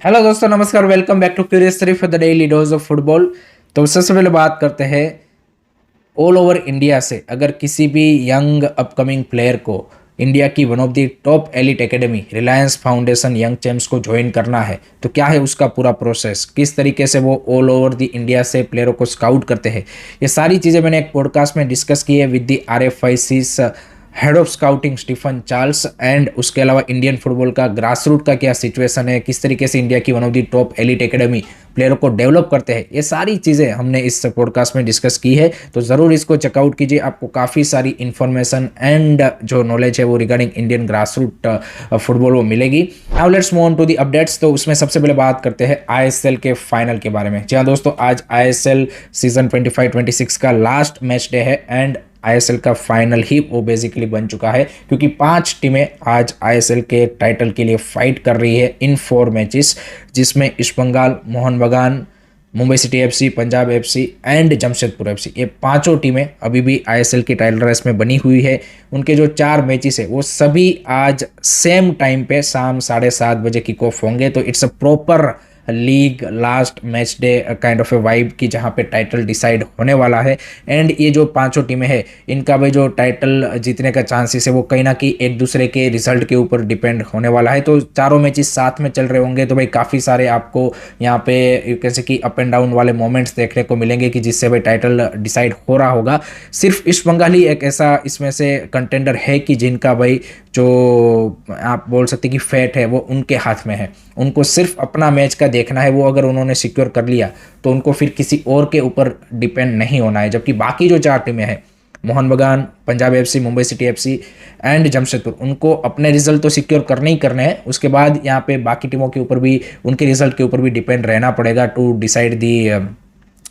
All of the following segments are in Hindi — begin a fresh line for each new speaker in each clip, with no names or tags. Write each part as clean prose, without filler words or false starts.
हेलो दोस्तों, नमस्कार। Welcome back to Curious Three for the daily dose of football. तो सबसे पहले बात करते हैं ऑल ओवर इंडिया से। अगर किसी भी यंग अपकमिंग प्लेयर को इंडिया की one of the top elite academy Reliance foundation young champs को ज्वाइन करना है तो क्या है उसका पूरा प्रोसेस, किस तरीके से वो ऑल ओवर द इंडिया से प्लेयरों को स्काउट करते हैं, ये सारी चीज़ें मैंने एक पॉडकास्ट में डिस्कस की है with the RFIC's head of scouting Stephen Charles. And उसके अलावा इंडियन फुटबॉल का ग्रास रूट का क्या सिचुएशन है, किस तरीके से इंडिया की one of the top elite academy प्लेयरों को डेवलप करते हैं, ये सारी चीज़ें हमने इस पॉडकास्ट में डिस्कस की है। तो ज़रूर इसको चेकआउट कीजिए, आपको काफ़ी सारी इन्फॉर्मेशन एंड जो नॉलेज है वो regarding Indian grass root football वो मिलेगी। Now let's move on to the updates. तो उसमें सबसे पहले बात करते हैं ISL के फाइनल के बारे में। जी हाँ दोस्तों, आज ISL सीजन 25-26 का लास्ट मैच डे है एंड ISL का फाइनल ही वो बेसिकली बन चुका है, क्योंकि 5 टीमें आज ISL के टाइटल के लिए फाइट कर रही है इन 4 मैचेस, जिसमें ईस्ट बंगाल, मोहन बगान, Mumbai city FC, Punjab FC and Jamshedpur FC, ये 5 टीमें अभी भी ISL की टाइटल रेस में बनी हुई है। उनके जो 4 मैचेस है वो सभी आज सेम टाइम पे शाम 7:30 बजे किक ऑफ होंगे। तो it's a proper league last match day kind of A vibe की, जहाँ पे टाइटल डिसाइड होने वाला है। एंड ये जो 5 टीमें हैं इनका भाई जो टाइटल जीतने का चांसेस है वो कहीं ना कहीं एक दूसरे के रिजल्ट के ऊपर डिपेंड होने वाला है। तो चारों मैचेस साथ में चल रहे होंगे तो भाई काफ़ी सारे आपको यहाँ पे यू कैन से कि अप एंड डाउन वाले मोमेंट्स देखने को मिलेंगे कि जिससे भाई टाइटल डिसाइड हो रहा होगा। सिर्फ ईस्ट बंगाल ही एक ऐसा इसमें से कंटेंडर है कि जिनका भाई जो आप बोल सकते कि फेट है वो उनके हाथ में है। उनको सिर्फ अपना मैच का देखना है, वो अगर उन्होंने सिक्योर कर लिया तो उनको फिर किसी और के ऊपर डिपेंड नहीं होना है। जबकि बाकी जो 4 टीमें हैं, मोहन बगान, Punjab FC, Mumbai city FC and Jamshedpur, उनको अपने रिजल्ट तो सिक्योर करने ही करने हैं, उसके बाद यहाँ पे बाकी टीमों के ऊपर भी, उनके रिजल्ट के ऊपर भी डिपेंड रहना पड़ेगा to decide the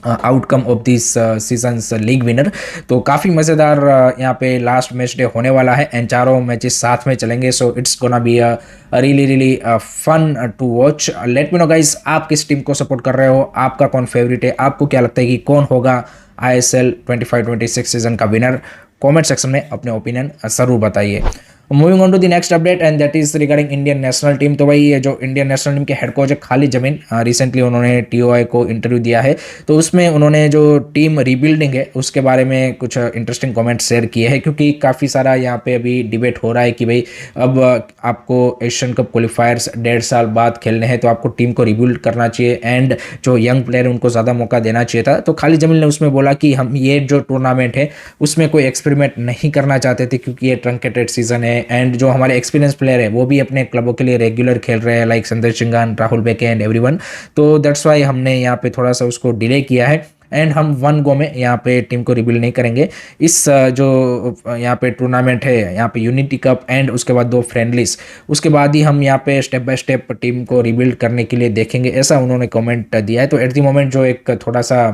outcome of this season's league winner. तो काफ़ी मज़ेदार यहाँ पे लास्ट मैच डे होने वाला है एंड चारों मैचेस साथ में चलेंगे। So it's gonna be a really fun to watch. Let me know guys, आप किस टीम को सपोर्ट कर रहे हो, आपका कौन फेवरेट है, आपको क्या लगता है कि कौन होगा ISL 25-26 सीजन का विनर? कमेंट सेक्शन में अपने ओपिनियन ज़रूर बताइए। Moving on to the next update and that is regarding Indian national team. तो भाई ये जो इंडियन नेशनल टीम के हेड कोच है खालिद जमीन, रिसेंटली उन्होंने TOI को इंटरव्यू दिया है। तो उसमें उन्होंने जो टीम रीबिल्डिंग है उसके बारे में कुछ इंटरेस्टिंग कमेंट शेयर किए हैं, क्योंकि काफ़ी सारा यहाँ पे अभी डिबेट हो रहा है कि भाई अब आपको एशियन कप क्वालिफायर्स 1.5 साल बाद खेलने हैं तो आपको टीम को रिबिल्ड करना चाहिए एंड जो यंग प्लेयर उनको ज़्यादा मौका देना चाहिए था। तो खालिद जमीन ने उसमें बोला कि हम ये जो टूर्नामेंट है उसमें कोई एक्सपेरिमेंट नहीं करना चाहते थे, क्योंकि ये ट्रंकेटेड सीजन है एंड जो हमारे एक्सपीरियंस प्लेयर है वो भी अपने क्लबों के लिए रेगुलर खेल रहे हैं, लाइक संदेश सिंघान, राहुल बेके एंड एवरीवन। तो दैट्स वाई हमने यहाँ पे थोड़ा सा उसको डिले किया है एंड हम 1 गो में यहाँ पे टीम को रिबिल्ड नहीं करेंगे। इस जो यहाँ पे टूर्नामेंट है, यहाँ पे यूनिटी कप एंड उसके बाद 2 फ्रेंडलीज, उसके बाद ही हम यहाँ पे स्टेप बाय स्टेप टीम को रिबिल्ड करने के लिए देखेंगे, ऐसा उन्होंने कमेंट दिया है। तो एट द मोमेंट जो एक थोड़ा सा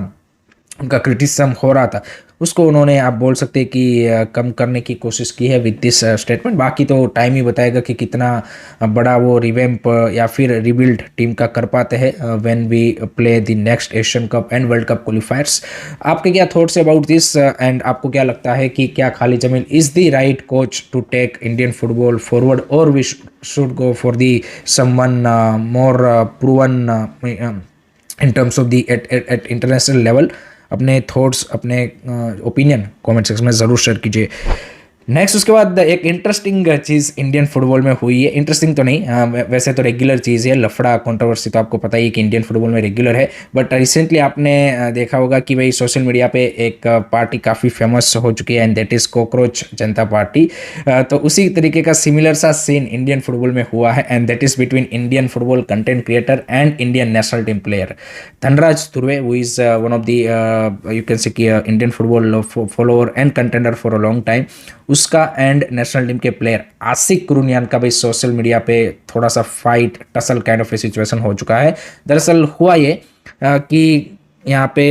उनका क्रिटिसिज्म हो रहा था उसको उन्होंने आप बोल सकते हैं कि कम करने की कोशिश की है विद दिस स्टेटमेंट। बाकी तो टाइम ही बताएगा कि कितना बड़ा वो रिवैम्प या फिर रिबिल्ड टीम का कर पाते हैं when we play the next Asian Cup and World Cup qualifiers. आपके क्या थॉट्स अबाउट दिस एंड आपको क्या लगता है कि क्या Khalid Jamil is the right coach to take Indian football forward, और we should go for the someone more proven in terms of the at international level? अपने थॉट्स, अपने ओपिनियन कमेंट सेक्शन में ज़रूर शेयर कीजिए। नेक्स्ट उसके बाद एक इंटरेस्टिंग चीज़ इंडियन फुटबॉल में हुई है। इंटरेस्टिंग तो नहीं, वैसे तो रेगुलर चीज़ है, लफड़ा कंट्रोवर्सी तो आपको पता ही है कि इंडियन फुटबॉल में रेगुलर है। बट रिसेंटली आपने देखा होगा कि भाई सोशल मीडिया पे एक पार्टी काफ़ी फेमस हो चुकी है and that is cockroach Janata party. तो उसी तरीके का सिमिलर सा सीन इंडियन फुटबॉल में हुआ है and that is between Indian football content creator and Indian national team player Dhanraj Turve, who is one of the you can say कि Indian football follower and contender for a long time. उसका एंड नेशनल टीम के प्लेयर आसिक कुरुनियान का भी सोशल मीडिया पे थोड़ा सा fight tussle kind of a situation हो चुका है। दरअसल हुआ ये कि यहाँ पे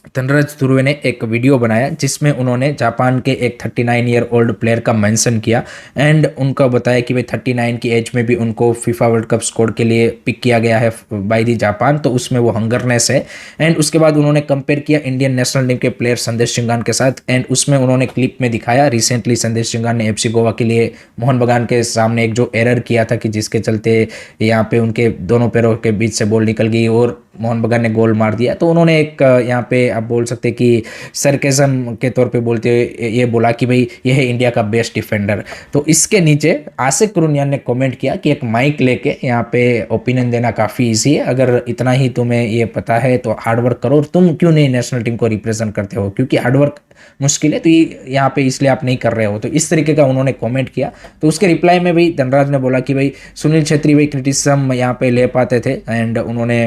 धनराज ध्रुवे ने एक वीडियो बनाया जिसमें उन्होंने जापान के एक 39 ईयर ओल्ड प्लेयर का मेंशन किया एंड उनको बताया कि भाई 39 की एज में भी उनको फीफा वर्ल्ड कप स्क्वाड के लिए पिक किया गया है बाय दी जापान, तो उसमें वो हंगरनेस है। एंड उसके बाद उन्होंने कंपेयर किया इंडियन नेशनल टीम के प्लेयर संदेश सिंघान के साथ एंड उसमें उन्होंने क्लिप में दिखाया रिसेंटली संदेश सिंघान ने एफसी गोवा के लिए मोहन बगान के सामने एक जो एरर किया था कि जिसके चलते यहाँ पे उनके दोनों पैरों के बीच से बॉल निकल गई और मोहन बगान ने गोल मार दिया। तो उन्होंने एक यहाँ पे आप बोल सकते हैं कि सरकेज़म के तौर पे बोलते हुए ये बोला कि भाई ये है इंडिया का बेस्ट डिफेंडर। तो इसके नीचे आसिक कुरुनियान ने कमेंट किया कि एक माइक लेके यहाँ पे ओपिनियन देना काफ़ी ईजी है, अगर इतना ही तुम्हें ये पता है तो हार्डवर्क करो, और तुम क्यों नहीं नेशनल टीम को रिप्रेजेंट करते हो, क्योंकि हार्डवर्क मुश्किल है तो ये यहाँ पे इसलिए आप नहीं कर रहे हो। तो इस तरीके का उन्होंने कमेंट किया। तो उसके रिप्लाई में भाई धनराज ने बोला कि भाई सुनील छेत्री भाई क्रिटिसिज्म यहाँ पे ले पाते थे एंड उन्होंने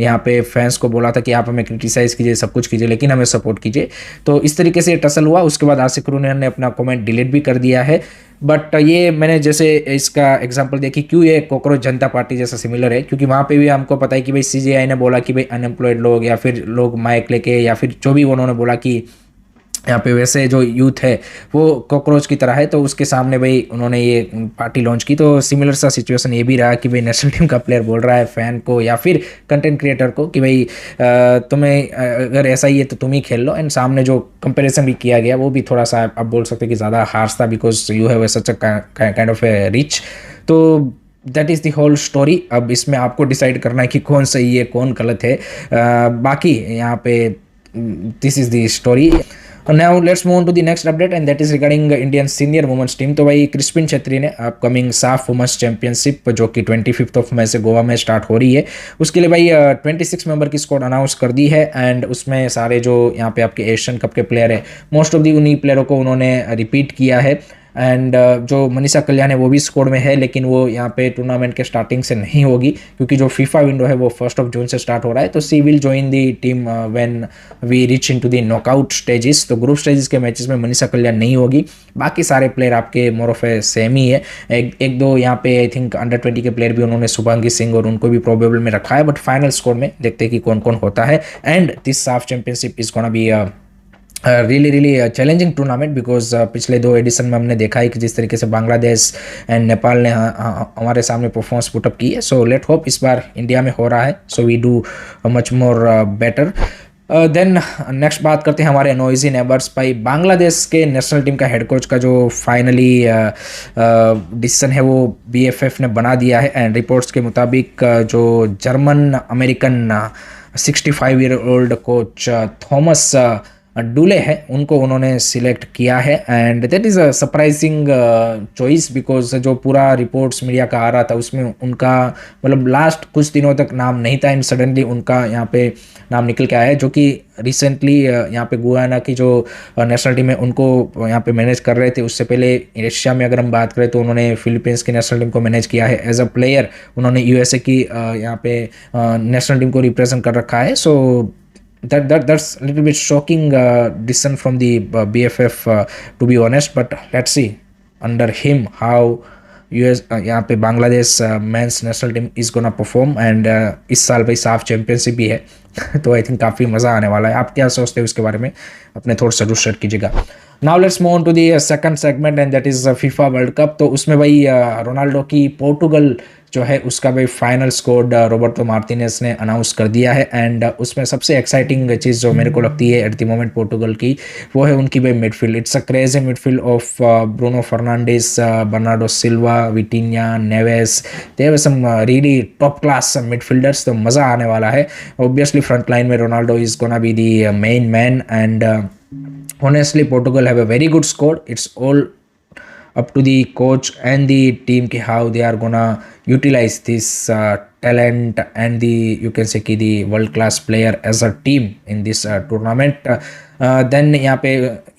यहाँ पे फैंस को बोला था कि आप हमें क्रिटिसाइज कीजिए, सब कुछ कीजिए, लेकिन हमें सपोर्ट कीजिए। तो इस तरीके से टसल हुआ। उसके बाद आसिक कुरुनियान ने अपना कमेंट डिलीट भी कर दिया है। बट ये मैंने जैसे इसका एग्जांपल देखी क्यों ये कॉकरोच जनता पार्टी जैसा सिमिलर है, क्योंकि वहाँ पे भी हमको पता है कि भाई सीजीआई ने बोला कि भाई अनएम्प्लॉयड लोग या फिर लोग माइक लेके या फिर जो भी उन्होंने बोला कि यहाँ पे वैसे जो यूथ है वो कॉकरोच की तरह है, तो उसके सामने भाई उन्होंने ये पार्टी लॉन्च की। तो सिमिलर सा सिचुएशन ये भी रहा कि भाई नेशनल टीम का प्लेयर बोल रहा है फैन को या फिर कंटेंट क्रिएटर को कि भाई तुम्हें अगर ऐसा ही है तो तुम ही खेल लो। एंड सामने जो कंपैरिजन भी किया गया वो भी थोड़ा सा आप बोल सकते हैं कि ज़्यादा हार्श था, because you have such a kind of a rich. तो that is the whole story. अब इसमें आपको डिसाइड करना है कि कौन सही है कौन गलत है। बाकी यहाँ पे this is the story. Now let's move on to the next update and that is regarding Indian senior women's team। तो भाई क्रिस्पिन छेत्री ने अपकमिंग साफ वुमेंस चैंपियनशिप जो कि 25 मई से गोवा में स्टार्ट हो रही है, उसके लिए भाई 26 मेंबर की स्क्वाड अनाउंस कर दी है। एंड उसमें सारे जो यहाँ पे आपके एशियन कप के प्लेयर है मोस्ट ऑफ दी उन्हीं प्लेयरों को उन्होंने रिपीट किया है। एंड जो मनीषा कल्याण है वो भी स्क्वाड में है, लेकिन वो यहाँ पे टूर्नामेंट के स्टार्टिंग से नहीं होगी क्योंकि जो फीफा विंडो है वो 1 जून से स्टार्ट हो रहा है। तो she will join the team when we reach into the knockout stages. तो ग्रुप स्टेजेस के मैचेस में मनीषा कल्याण नहीं होगी, बाकी सारे प्लेयर आपके मोर ऑफ ए सेम ही है। एक दो यहाँ पे आई थिंक अंडर 20 के प्लेयर भी उन्होंने शुभांगी सिंह और उनको भी प्रोबेबल में रखा है, बट फाइनल स्क्वाड में देखते हैं कि कौन कौन होता है। एंड दिस साफ championship is gonna be really challenging tournament because पिछले 2 एडिशन में हमने देखा है कि जिस तरीके से बांग्लादेश एंड नेपाल ने हमारे सामने परफॉर्मेंस पुटअप की है। सो लेट होप इस बार इंडिया में हो रहा है, so we do much more better. Then next बात करते हैं हमारे नॉइजी नेबर्स भाई। बांग्लादेश के नेशनल टीम का हेड कोच का जो फाइनली डिसीजन है वो बीएफएफ ने बना दिया है। एंड रिपोर्ट्स के मुताबिक जो German American 65 year old coach Thomas Dooley है उनको उन्होंने सिलेक्ट किया है। And that is a surprising choice because जो पूरा रिपोर्ट्स मीडिया का आ रहा था उसमें उनका मतलब लास्ट कुछ दिनों तक नाम नहीं था एंड सडनली उनका यहाँ पे नाम निकल के आया है, जो कि रिसेंटली यहाँ पे गुयाना की जो नेशनल टीम है उनको यहाँ पे मैनेज कर रहे थे। उससे पहले एशिया में अगर हम बात करें तो उन्होंने फिलीपींस की नेशनल टीम को मैनेज किया है। एज अ प्लेयर उन्होंने यूएसए की यहाँ पे नेशनल टीम को रिप्रेजेंट कर रखा है। सो that's a little bit shocking decision from the BFF to be honest, but let's see under him how US यहाँ पे Bangladesh mains national team is gonna perform. And इस साल भाई साफ चैंपियनशिप भी है तो आई थिंक काफ़ी मज़ा आने वाला है। आप क्या सोचते हो इसके बारे में अपने थॉट्स जरूर शेयर कीजिएगा। Now let's move on to the second segment and that is FIFA world cup. तो उसमें भाई रोनाल्डो की पोर्टुगल जो है उसका भाई फाइनल स्क्वाड रोबर्टो मार्टिनेज ने अनाउंस कर दिया है। एंड उसमें सबसे एक्साइटिंग चीज़ जो मेरे को लगती है एट द मोमेंट पोर्टुगल की वो है उनकी भाई midfield. It's a crazy midfield of Bruno Fernandes, Bernardo Silva, Vitinha, Neves, they have some really top class midfielders. तो मज़ा आने वाला है। ऑब्वियसली फ्रंट लाइन में Ronaldo is gonna be the main man and honestly Portugal have a very good squad. It's all up to the coach and the team ki how they are gonna utilize this talent and the you can say कि the world class player as a team in this tournament। Then यहाँ पे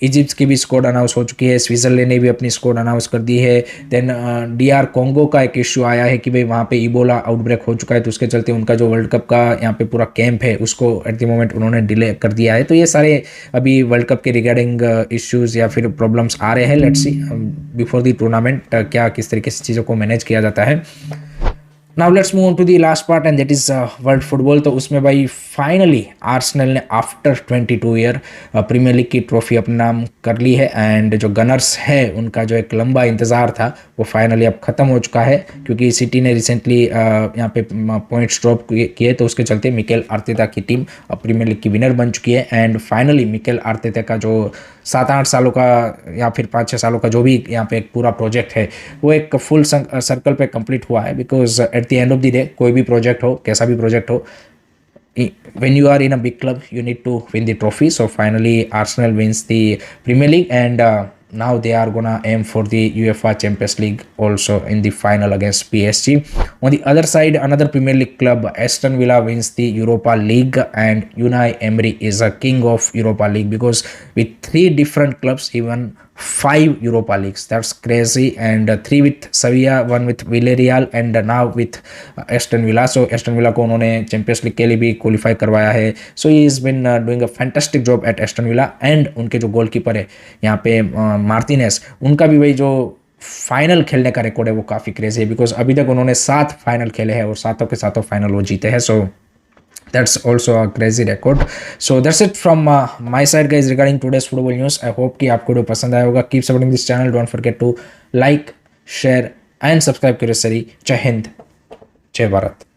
इजिप्ट की भी स्क्वाड अनाउंस हो चुकी है, स्विट्जरलैंड ने भी अपनी स्क्वाड अनाउंस कर दी है। देन डीआर कॉन्गो का एक इशू आया है कि भाई वहाँ पे इबोला आउटब्रेक हो चुका है, तो उसके चलते उनका जो वर्ल्ड कप का यहाँ पे पूरा कैंप है उसको एट द मोमेंट उन्होंने डिले कर दिया है। तो ये सारे अभी वर्ल्ड कप के रिगार्डिंग इश्यूज़ या फिर प्रॉब्लम्स आ रहे हैं। Let's see before the tournament क्या किस तरीके से चीज़ों को मैनेज किया जाता है। Now let's move on to the last part and that is world football. तो उसमें भाई फाइनली आर्सेनल ने आफ्टर 22 ईयर प्रीमियर लीग की ट्रॉफी अपने नाम कर ली है। एंड जो गनर्स है उनका जो एक लंबा इंतज़ार था वो फाइनली अब ख़त्म हो चुका है, क्योंकि सिटी ने रिसेंटली यहाँ पे पॉइंट्स ड्रॉप किए, तो उसके चलते मिकेल आर्टेटा की टीम अब प्रीमियर लीग की विनर बन चुकी है। एंड फाइनली मिकेल आर्टेटा का जो 7-8 सालों का या फिर 5-6 सालों का जो भी यहाँ पे एक पूरा प्रोजेक्ट है वो एक फुल सर्कल पे कंप्लीट हुआ है। Because at the end of the day कोई भी प्रोजेक्ट हो, कैसा भी प्रोजेक्ट हो, when you are in a big club you need to win the trophy. So finally Arsenal wins the Premier League, and now they are gonna aim for the UEFA Champions League also in the final against PSG. On the other side, another Premier League club, Aston Villa, wins the Europa League, and Unai Emery is a king of Europa League because with 3 different clubs he won 5 Europa Leagues. That's crazy. And 3 with Sevilla, 1 with Villarreal, and now with Aston Villa. So Aston Villa को उन्होंने चैंपियंस लीग के लिए भी क्वालिफाई करवाया है. So he has been doing a fantastic job at Aston Villa. And उनके जो गोलकीपर है यहाँ पे मार्टिनेस, उनका भी वही जो फाइनल खेलने का रिकॉर्ड है वो काफ़ी क्रेजी है, बिकॉज अभी तक उन्होंने 7 फाइनल खेले हैं और 7 के 7 फाइनल वो जीते हैं. सो that's also a crazy record. So that's it from my side guys regarding today's football news. I hope कि आपको वीडियो पसंद आया होगा. Keep supporting this channel. Don't forget to like, share and subscribe. Curious Sari. जय हिंद, जय भारत.